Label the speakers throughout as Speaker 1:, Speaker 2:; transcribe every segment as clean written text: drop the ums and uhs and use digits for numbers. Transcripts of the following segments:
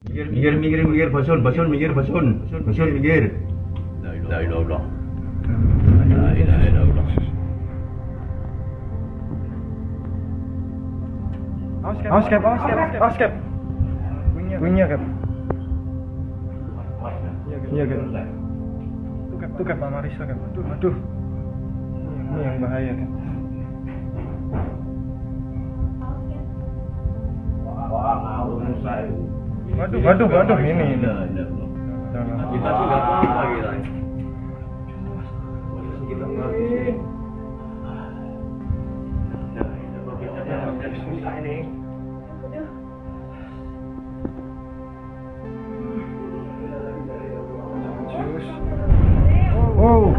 Speaker 1: Minggir, Bosun, minggir. La ilaha illallah. La ilaha illallah.
Speaker 2: Awas, Cap. Bunyinya, Cap. Iya, Cap. Tuh, Cap, Pak Marisa, Cap. Aduh. Ini yang bahaya, Cap. Waduh, ini.
Speaker 1: Kita sih nggak apa-apa kita. Kita ngerti. Susah ini.
Speaker 2: Oh.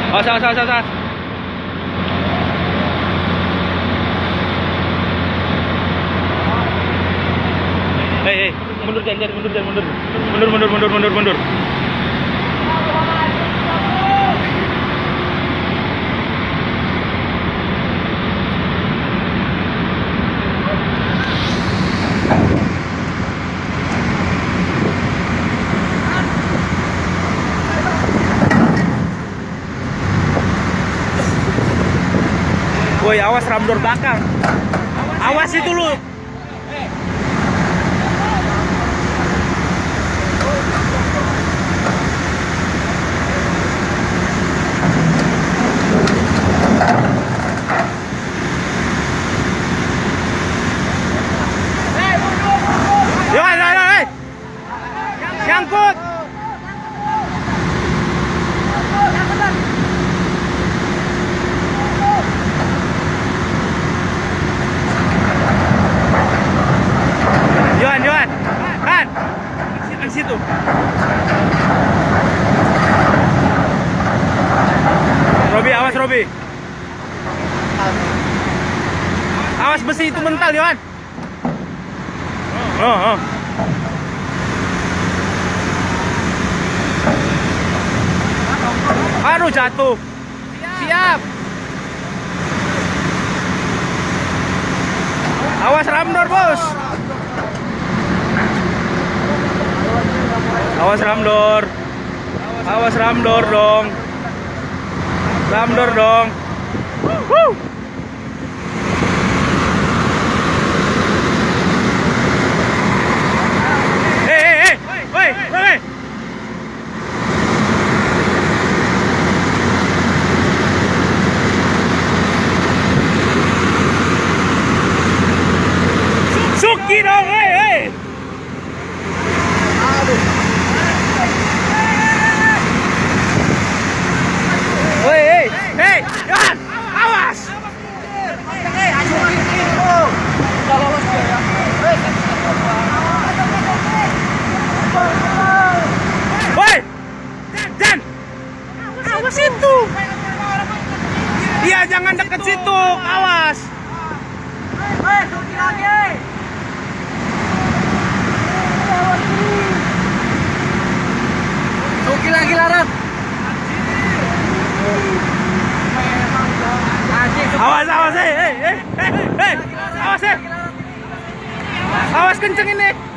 Speaker 3: Awas. Hei, mundur jangan mundur. Woi, awas ramdor belakang. Awas itu lu. Nyangkut. Johan. Kan. Di situ. Awas Robi. Awas besi itu mental, Johan. Oh. Aduh, jatuh. Siap. Awas ramdor, Bos. Awas ramdor dong. Woo. Hey. Woi. Suki dong, hei. Hei, Johan, awas. Woi, Dan, awas itu. Iya, jangan deket situ, awas.
Speaker 2: Suki lagi Larat.
Speaker 3: Awas, hei. Awas kenceng ini.